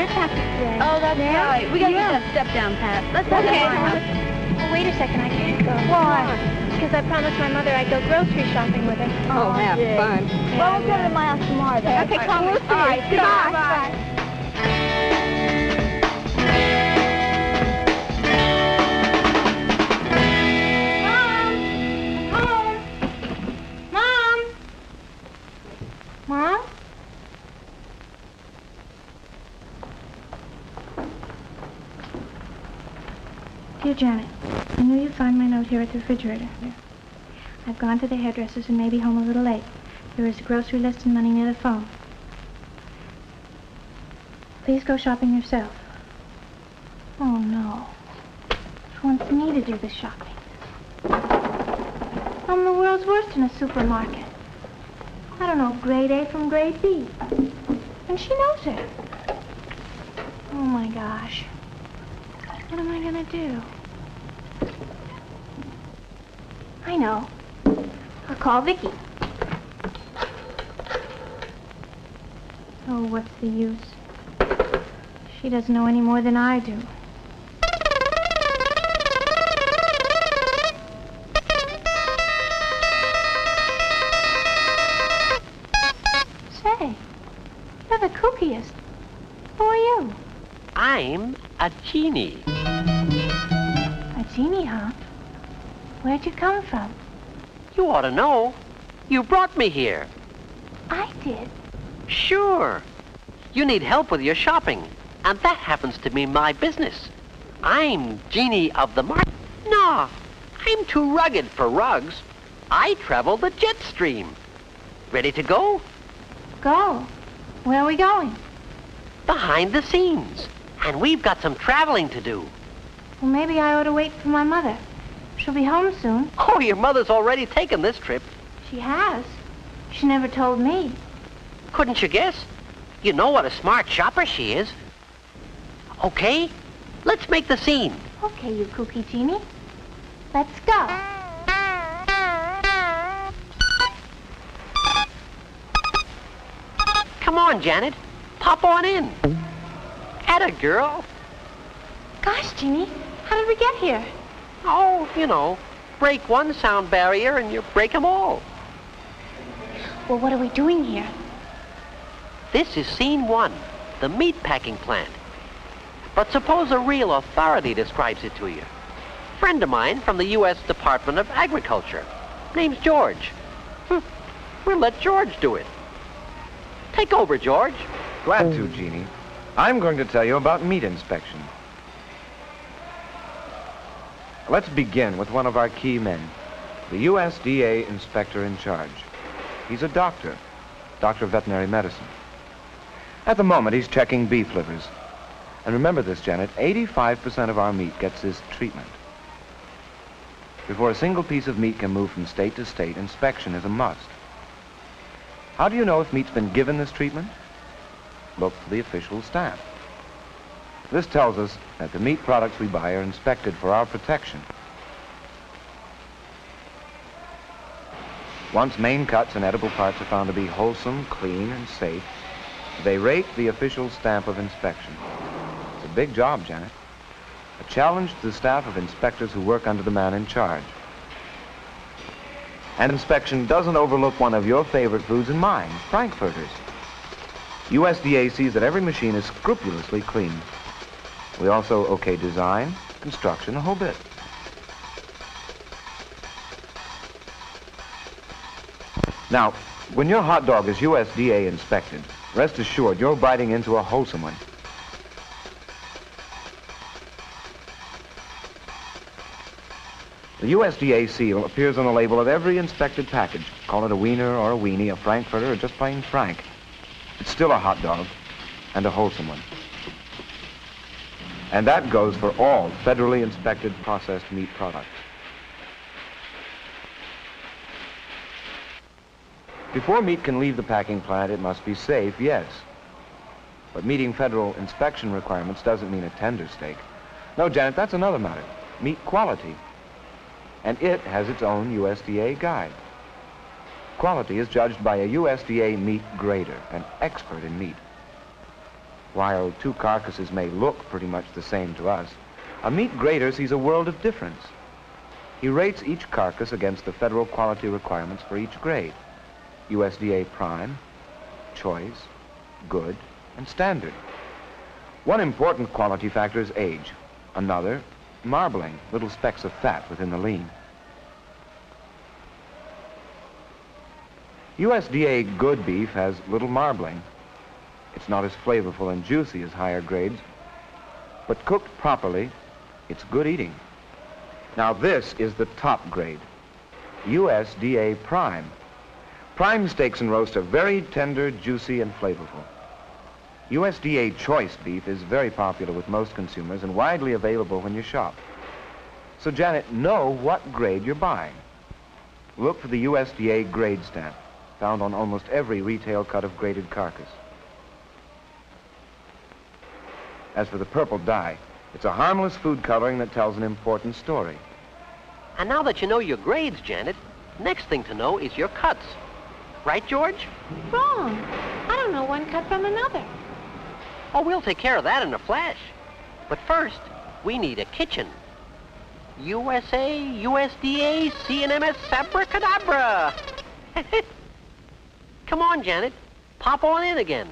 taxi today. Oh, that's right. We gotta get that step down, Pat. Let's have Oh, wait a second. I can't go. Why? Because I promised my mother I'd go grocery shopping with her. Oh, have fun. Well, we'll go to my house tomorrow, then. Okay, come. We'll see. All right, Goodbye. Bye. Mom? Dear Janet, I knew you'd find my note here at the refrigerator. I've gone to the hairdresser's and may be home a little late. There is a grocery list and money near the phone. Please go shopping yourself. Oh, no. She wants me to do the shopping. I'm the world's worst in a supermarket. I don't know grade A from grade B. And she knows it. Oh, my gosh. What am I gonna do? I know. I'll call Vicky. Oh, what's the use? She doesn't know any more than I do. Say, you're the kookiest. Who are you? I'm a genie. A genie, huh? Where'd you come from? You ought to know. You brought me here. I did. Sure. You need help with your shopping, and that happens to be my business. I'm Genie of the market. No, I'm too rugged for rugs. I travel the jet stream. Ready to go? Go. Where are we going? Behind the scenes. And we've got some traveling to do. Well, maybe I ought to wait for my mother. She'll be home soon. Oh, your mother's already taken this trip. She has. She never told me. Couldn't you guess? You know what a smart shopper she is. Okay, let's make the scene. Okay, you kooky genie. Let's go. Come on, Janet. Pop on in. Atta girl. Gosh, Genie, how did we get here? Oh, you know, break one sound barrier and you break them all. Well, what are we doing here? This is scene one, the meat packing plant. But suppose a real authority describes it to you. Friend of mine from the U.S. Department of Agriculture. Name's George. We'll let George do it. Take over, George. Glad to, Genie. I'm going to tell you about meat inspection. Let's begin with one of our key men, the USDA inspector in charge. He's a doctor of veterinary medicine. At the moment, he's checking beef livers. And remember this, Janet, 85% of our meat gets this treatment. Before a single piece of meat can move from state to state, inspection is a must. How do you know if meat's been given this treatment? Look for the official stamp. This tells us that the meat products we buy are inspected for our protection. Once main cuts and edible parts are found to be wholesome, clean, and safe, they rate the official stamp of inspection. It's a big job, Janet. A challenge to the staff of inspectors who work under the man in charge. And inspection doesn't overlook one of your favorite foods and mine, frankfurters. USDA sees that every machine is scrupulously clean. We also okay design, construction, the whole bit. Now, when your hot dog is USDA inspected, rest assured you're biting into a wholesome one. The USDA seal appears on the label of every inspected package. Call it a wiener or a weenie, a frankfurter, or just plain frank. It's still a hot dog, and a wholesome one. And that goes for all federally inspected processed meat products. Before meat can leave the packing plant, it must be safe, yes. But meeting federal inspection requirements doesn't mean a tender steak. No, Janet, that's another matter. Meat quality. And it has its own USDA guide. Quality is judged by a USDA meat grader, an expert in meat. While two carcasses may look pretty much the same to us, a meat grader sees a world of difference. He rates each carcass against the federal quality requirements for each grade: USDA Prime, Choice, Good, and Standard. One important quality factor is age. Another, marbling, little specks of fat within the lean. USDA Good beef has little marbling. It's not as flavorful and juicy as higher grades, but cooked properly, it's good eating. Now this is the top grade, USDA Prime. Prime steaks and roast are very tender, juicy, and flavorful. USDA Choice beef is very popular with most consumers and widely available when you shop. So Janet, know what grade you're buying. Look for the USDA grade stamp, found on almost every retail cut of graded carcass. As for the purple dye, it's a harmless food coloring that tells an important story. And now that you know your grades, Janet, next thing to know is your cuts. Right, George? Wrong. I don't know one cut from another. Oh, we'll take care of that in a flash. But first, we need a kitchen. USA, USDA, CNMS, abracadabra. Come on, Janet. Pop on in again.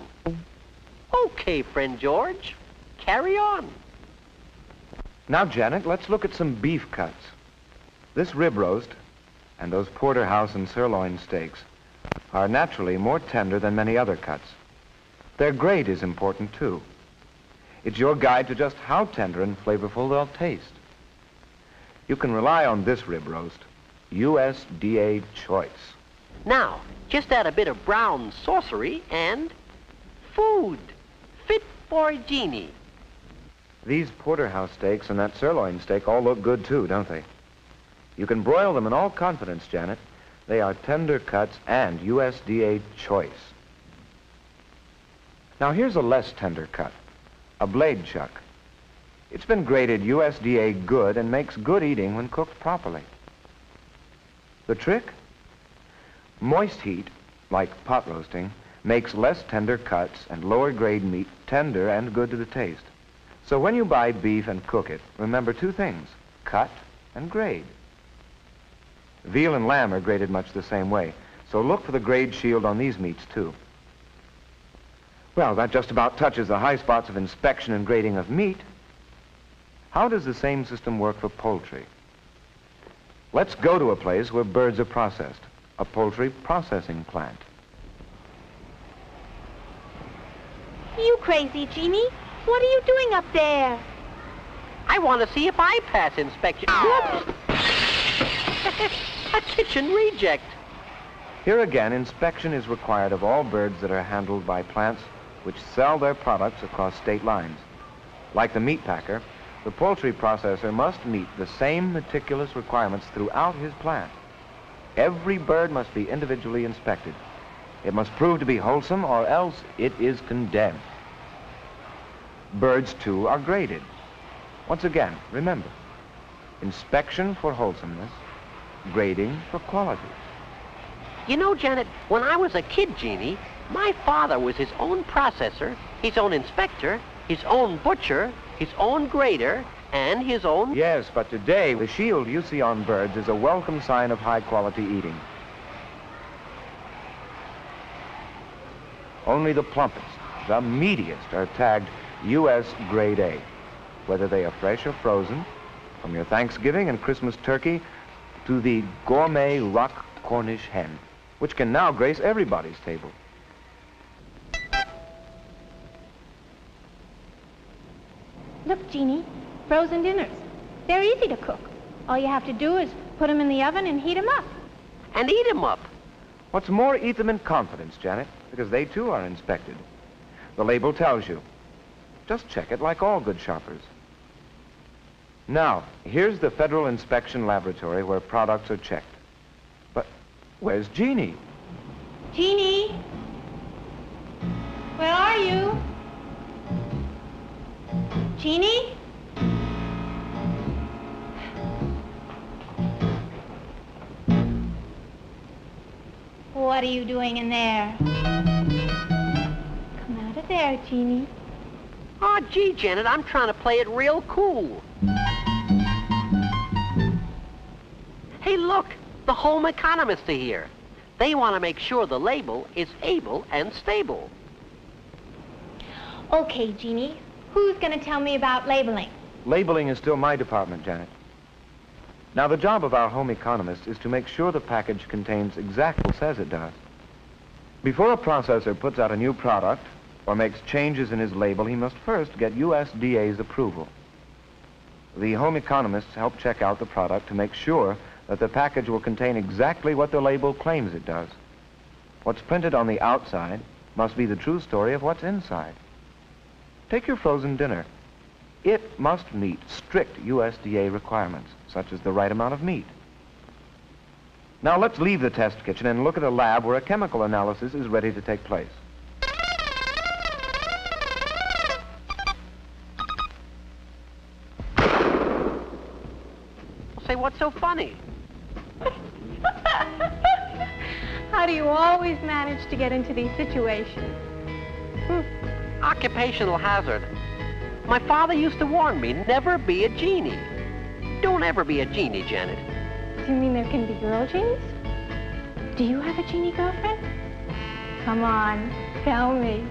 Okay, friend George. Carry on. Now, Janet, let's look at some beef cuts. This rib roast and those porterhouse and sirloin steaks are naturally more tender than many other cuts. Their grade is important, too. It's your guide to just how tender and flavorful they'll taste. You can rely on this rib roast, USDA Choice. Now, just add a bit of brown sorcery and food fit for Genie. These porterhouse steaks and that sirloin steak all look good, too, don't they? You can broil them in all confidence, Janet. They are tender cuts and USDA Choice. Now, here's a less tender cut, a blade chuck. It's been graded USDA Good and makes good eating when cooked properly. The trick? Moist heat, like pot roasting, makes less tender cuts and lower grade meat tender and good to the taste. So when you buy beef and cook it, remember two things: cut and grade. Veal and lamb are graded much the same way, so look for the grade shield on these meats, too. Well, that just about touches the high spots of inspection and grading of meat. How does the same system work for poultry? Let's go to a place where birds are processed, a poultry processing plant. You crazy, Genie? What are you doing up there? I want to see if I pass inspection. Whoops! A kitchen reject. Here again, inspection is required of all birds that are handled by plants which sell their products across state lines. Like the meat packer, the poultry processor must meet the same meticulous requirements throughout his plant. Every bird must be individually inspected. It must prove to be wholesome, or else it is condemned. Birds, too, are graded. Once again, remember, inspection for wholesomeness, grading for quality. You know, Janet, when I was a kid, Genie, my father was his own processor, his own inspector, his own butcher, his own grader, and his own... Yes, but today, the shield you see on birds is a welcome sign of high-quality eating. Only the plumpest, the meatiest, are tagged U.S. Grade A, whether they are fresh or frozen, from your Thanksgiving and Christmas turkey to the gourmet rock Cornish hen, which can now grace everybody's table. Look, Genie, frozen dinners. They're easy to cook. All you have to do is put them in the oven and heat them up. And eat 'em up. What's more, eat them in confidence, Janet, because they too are inspected. The label tells you. Just check it like all good shoppers. Now, here's the Federal Inspection Laboratory where products are checked. But where's Genie? Genie? Where are you? Genie? What are you doing in there? Come out of there, Genie. Oh, gee, Janet, I'm trying to play it real cool. Hey, look, the home economists are here. They want to make sure the label is able and stable. Okay, Genie. Who's going to tell me about labeling? Labeling is still my department, Janet. Now, the job of our home economist is to make sure the package contains exactly what it says it does. Before a processor puts out a new product or makes changes in his label, he must first get USDA's approval. The home economists help check out the product to make sure that the package will contain exactly what the label claims it does. What's printed on the outside must be the true story of what's inside. Take your frozen dinner. It must meet strict USDA requirements, such as the right amount of meat. Now let's leave the test kitchen and look at a lab where a chemical analysis is ready to take place. Say, what's so funny? How do you always manage to get into these situations? Occupational hazard. My father used to warn me, never be a genie. Don't ever be a genie, Janet. Do you mean there can be girl genies? Do you have a genie girlfriend? Come on, tell me.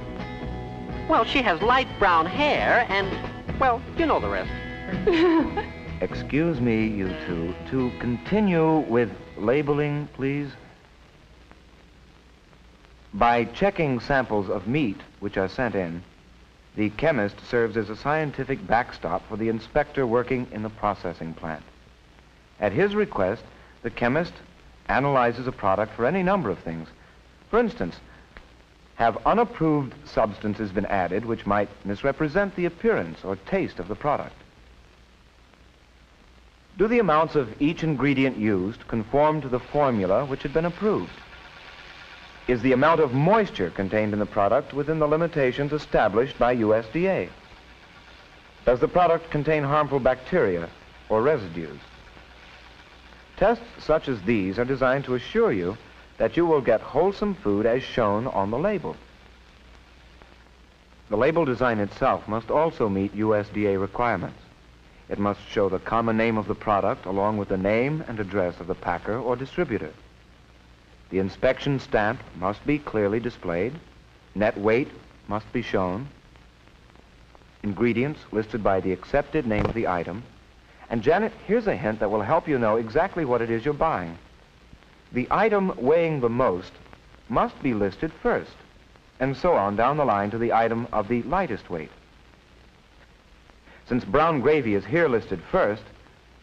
Well, she has light brown hair and, well, you know the rest. Excuse me, you two, to continue with labeling, please. By checking samples of meat which are sent in, the chemist serves as a scientific backstop for the inspector working in the processing plant. At his request, the chemist analyzes a product for any number of things. For instance, have unapproved substances been added which might misrepresent the appearance or taste of the product? Do the amounts of each ingredient used conform to the formula which had been approved? Is the amount of moisture contained in the product within the limitations established by USDA? Does the product contain harmful bacteria or residues? Tests such as these are designed to assure you that you will get wholesome food as shown on the label. The label design itself must also meet USDA requirements. It must show the common name of the product along with the name and address of the packer or distributor. The inspection stamp must be clearly displayed. Net weight must be shown. Ingredients listed by the accepted name of the item. And Janet, here's a hint that will help you know exactly what it is you're buying. The item weighing the most must be listed first, and so on down the line to the item of the lightest weight. Since brown gravy is here listed first,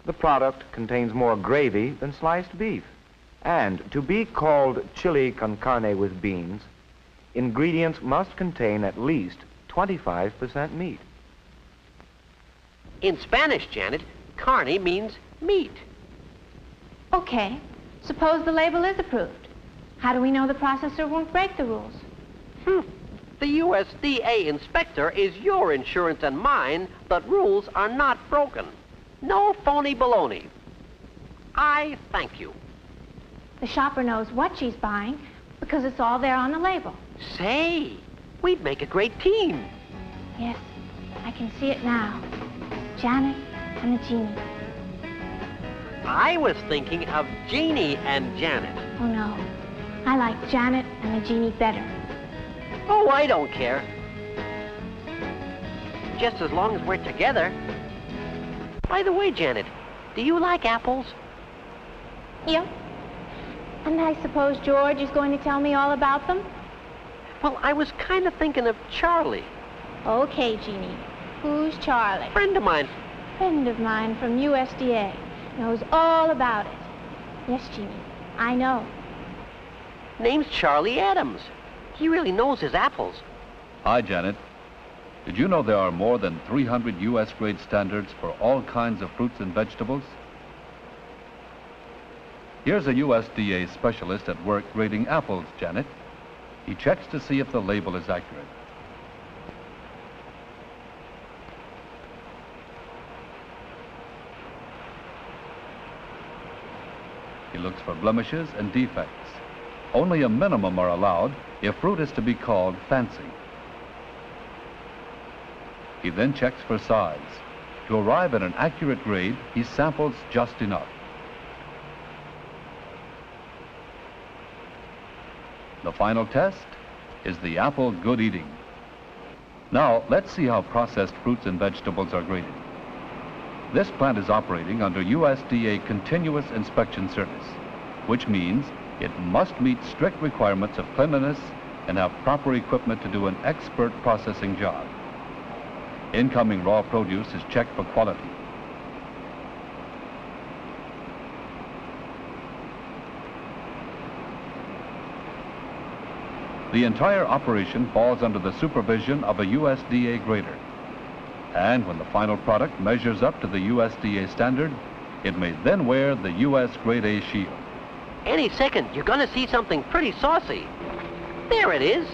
the product contains more gravy than sliced beef. And to be called chili con carne with beans, ingredients must contain at least 25% meat. In Spanish, Janet, carne means meat. Okay, suppose the label is approved. How do we know the processor won't break the rules? The USDA inspector is your insurance and mine, but rules are not broken. No phony baloney. I thank you. The shopper knows what she's buying because it's all there on the label. Say, we'd make a great team. Yes, I can see it now. Janet and the Genie. I was thinking of Genie and Janet. Oh, no. I like Janet and the Genie better. Oh, I don't care. Just as long as we're together. By the way, Janet, do you like apples? Yeah. And I suppose George is going to tell me all about them? Well, I was kind of thinking of Charlie. Okay, Genie. Who's Charlie? Friend of mine. Friend of mine from USDA. Knows all about it. Yes, Genie, I know. Name's Charlie Adams. He really knows his apples. Hi, Janet. Did you know there are more than 300 U.S. grade standards for all kinds of fruits and vegetables? Here's a USDA specialist at work grading apples, Janet. He checks to see if the label is accurate. He looks for blemishes and defects. Only a minimum are allowed if fruit is to be called fancy. He then checks for size. To arrive at an accurate grade, he samples just enough. The final test is the apple good eating. Now, let's see how processed fruits and vegetables are graded. This plant is operating under USDA Continuous Inspection Service, which means it must meet strict requirements of cleanliness and have proper equipment to do an expert processing job. Incoming raw produce is checked for quality. The entire operation falls under the supervision of a USDA grader. And when the final product measures up to the USDA standard, it may then wear the US Grade A shield. Any second, you're gonna see something pretty saucy. There it is.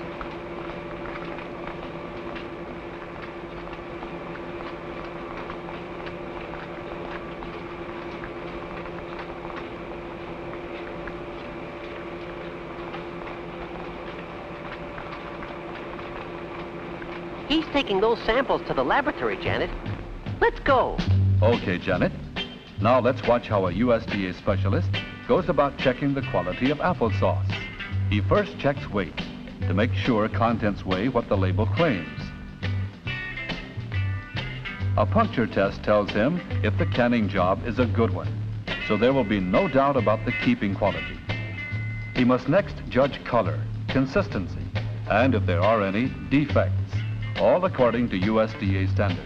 He's taking those samples to the laboratory, Janet. Let's go. Okay, Janet. Now let's watch how a USDA specialist goes about checking the quality of applesauce. He first checks weight to make sure contents weigh what the label claims. A puncture test tells him if the canning job is a good one, so there will be no doubt about the keeping quality. He must next judge color, consistency, and if there are any, defects, all according to USDA standards.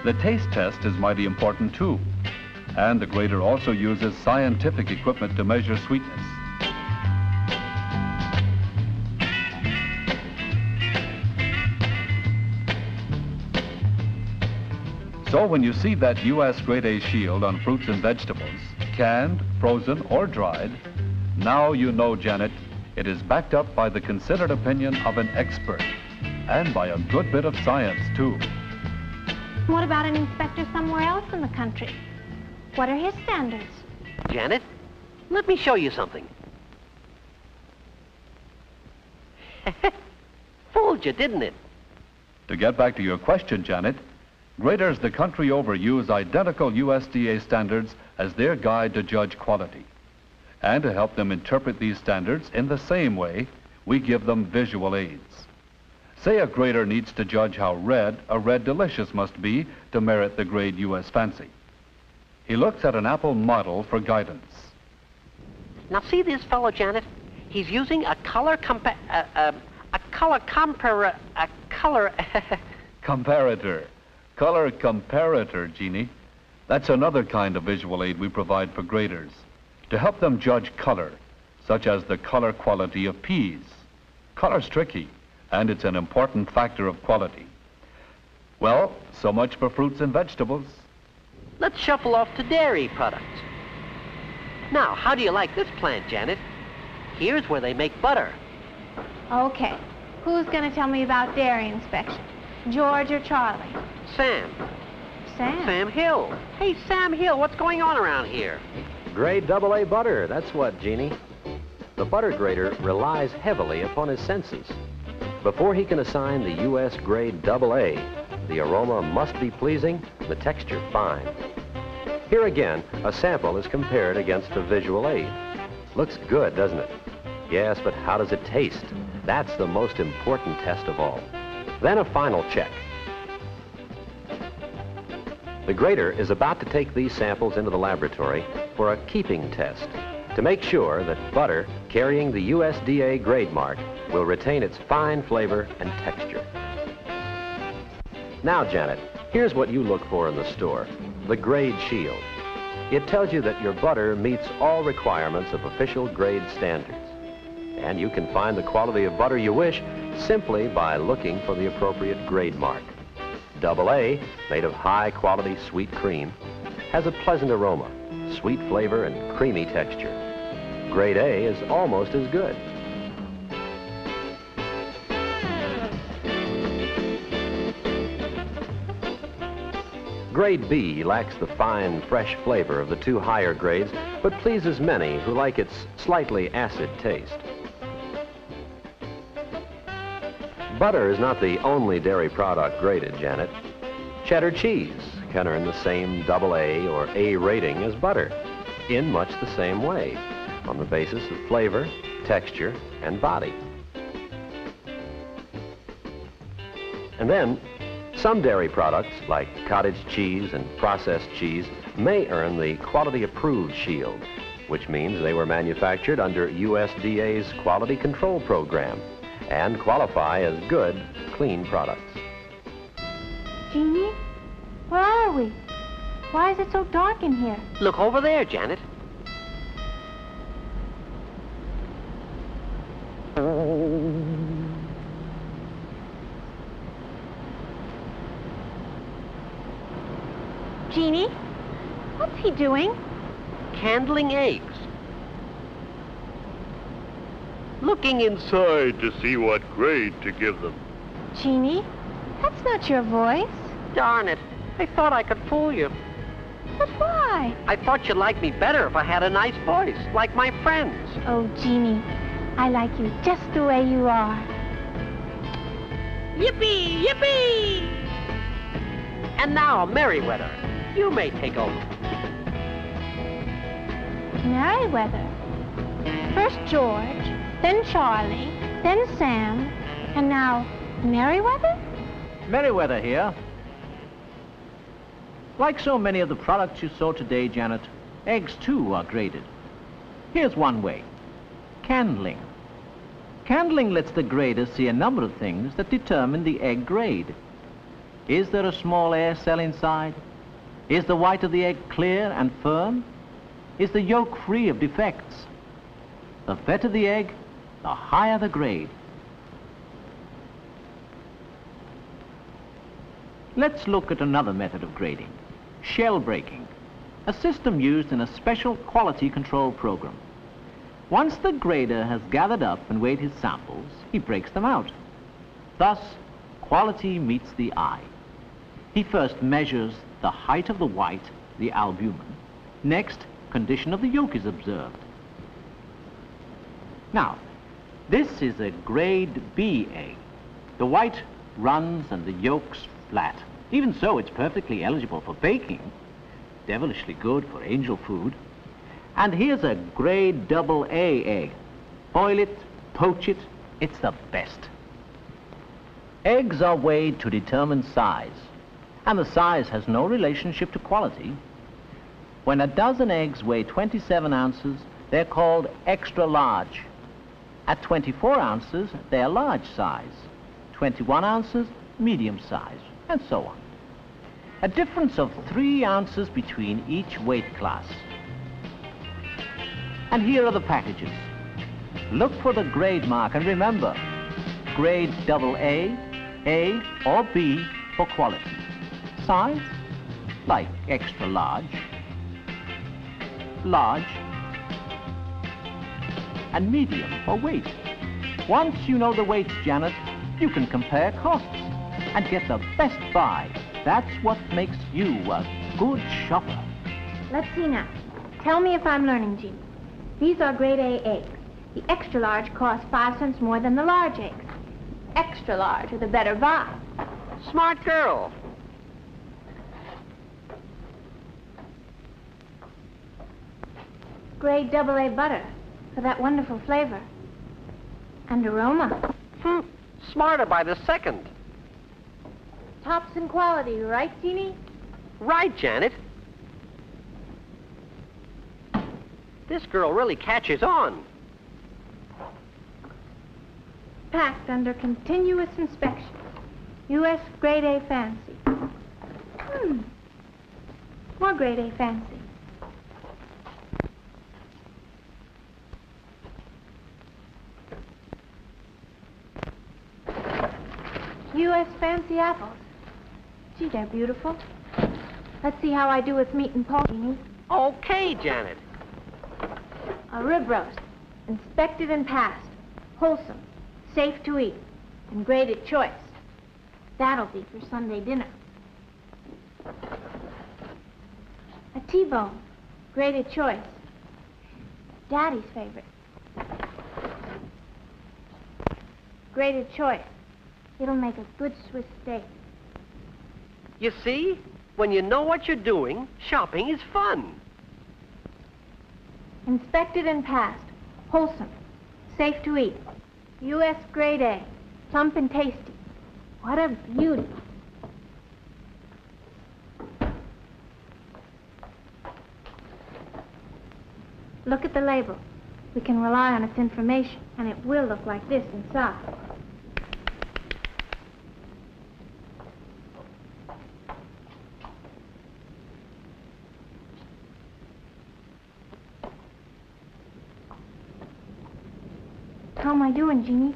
The taste test is mighty important too, and the grader also uses scientific equipment to measure sweetness. So when you see that US Grade A shield on fruits and vegetables, canned, frozen, or dried, now you know, Janet, it is backed up by the considered opinion of an expert, and by a good bit of science too. What about an inspector somewhere else in the country? What are his standards? Janet, let me show you something. Fooled you, didn't it? To get back to your question, Janet, graders the country over use identical USDA standards as their guide to judge quality. And to help them interpret these standards in the same way, we give them visual aids. Say a grader needs to judge how red a Red Delicious must be to merit the grade US Fancy. He looks at an apple model for guidance. Now see this fellow, Janet? He's using a color comparator. Color comparator, Genie. That's another kind of visual aid we provide for graders to help them judge color, such as the color quality of peas. Color's tricky, and it's an important factor of quality. Well, so much for fruits and vegetables. Let's shuffle off to dairy products. Now, how do you like this plant, Janet? Here's where they make butter. Okay. Who's going to tell me about dairy inspection? George or Charlie? Sam. Sam? Sam Hill. Hey, Sam Hill, what's going on around here? Grade AA butter, that's what, Genie. The butter grader relies heavily upon his senses. Before he can assign the U.S. grade AA, the aroma must be pleasing, the texture fine. Here again, a sample is compared against a visual aid. Looks good, doesn't it? Yes, but how does it taste? That's the most important test of all. Then a final check. The grader is about to take these samples into the laboratory for a keeping test to make sure that butter carrying the USDA grade mark will retain its fine flavor and texture. Now, Janet, here's what you look for in the store, the grade shield. It tells you that your butter meets all requirements of official grade standards. And you can find the quality of butter you wish simply by looking for the appropriate grade mark. AA, made of high-quality sweet cream, has a pleasant aroma, sweet flavor, and creamy texture. Grade A is almost as good. Grade B lacks the fine, fresh flavor of the two higher grades, but pleases many who like its slightly acid taste. Butter is not the only dairy product graded, Janet. Cheddar cheese can earn the same AA or A rating as butter in much the same way, on the basis of flavor, texture, and body. And then, some dairy products, like cottage cheese and processed cheese, may earn the Quality Approved shield, which means they were manufactured under USDA's Quality Control Program and qualify as good, clean products. Genie, where are we? Why is it so dark in here? Look over there, Janet. Genie, what's he doing? Candling eggs. Looking inside to see what grade to give them. Genie, that's not your voice. Darn it. I thought I could fool you. But why? I thought you'd like me better if I had a nice voice, like my friends. Oh, Genie, I like you just the way you are. Yippee! Yippee! And now, Merriweather, you may take over. Merriweather. First George, then Charlie, then Sam, and now Merriweather? Merriweather here. Like so many of the products you saw today, Janet, eggs too are graded. Here's one way. Candling. Candling lets the grader see a number of things that determine the egg grade. Is there a small air cell inside? Is the white of the egg clear and firm? Is the yolk free of defects? The better the egg, the higher the grade. Let's look at another method of grading. Shell breaking, a system used in a special quality control program. Once the grader has gathered up and weighed his samples, he breaks them out. Thus, quality meets the eye. He first measures the height of the white, the albumin. Next, condition of the yolk is observed. Now, this is a grade B egg. The white runs and the yolk's flat. Even so, it's perfectly eligible for baking. Devilishly good for angel food. And here's a grade AA egg. Boil it, poach it, it's the best. Eggs are weighed to determine size, and the size has no relationship to quality. When a dozen eggs weigh 27 ounces, they're called extra large. At 24 ounces, they're large size. 21 ounces, medium size, and so on. A difference of 3 ounces between each weight class. And here are the packages. Look for the grade mark, and remember, grade AA, A, or B for quality. Size, like extra large, large, and medium for weight. Once you know the weights, Janet, you can compare costs and get the best buy. That's what makes you a good shopper. Let's see now. Tell me if I'm learning, Genie. These are grade A eggs. The extra large cost 5 cents more than the large eggs. Extra large are the better buy. Smart girl. Grade AA butter for that wonderful flavor and aroma. Smarter by the second. Tops in quality, right, Genie? Right, Janet. This girl really catches on. Packed under continuous inspection. U.S. grade A fancy. More grade A fancy. U.S. fancy apples. Gee, they're beautiful. Let's see how I do with meat and pork, Genie. Okay, Janet. A rib roast, inspected and passed, wholesome, safe to eat, and graded choice. That'll be for Sunday dinner. T-bone, graded choice. Daddy's favorite. Graded choice. It'll make a good Swiss steak. You see? When you know what you're doing, shopping is fun. Inspected and passed. Wholesome. Safe to eat. U.S. grade A. Plump and tasty. What a beauty. Look at the label. We can rely on its information, and it will look like this inside. How am I doing, Genie?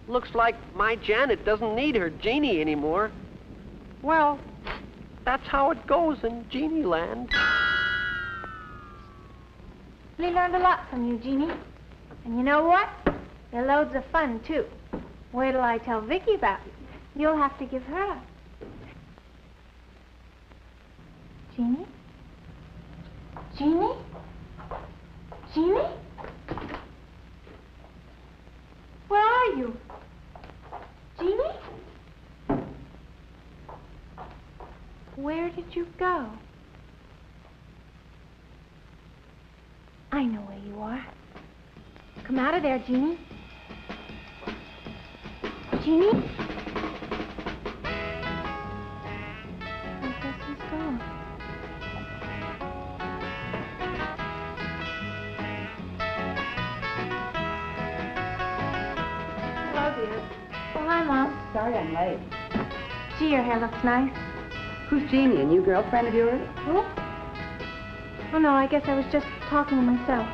Looks like my Janet doesn't need her Genie anymore. Well, that's how it goes in Genie land. We learned a lot from you, Genie. And you know what? They're loads of fun, too. Wait till I tell Vicky about you. You'll have to give her up. Genie? Genie? Genie? Where are you? Genie? Where did you go? I know where you are. Come out of there, Genie. Genie? I guess he's gone. Hello, dear. Oh, hi, Mom. Sorry I'm late. Gee, your hair looks nice. Who's Jeannie, a new girlfriend of yours? Who? Oh, no, I guess I was just talking to myself.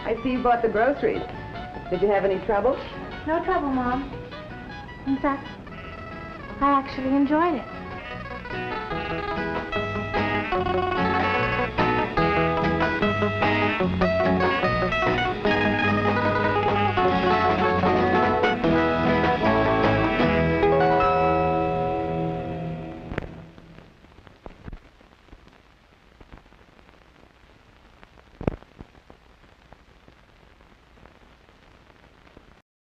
I see you bought the groceries. Did you have any trouble? No trouble, Mom. In fact, I actually enjoyed it.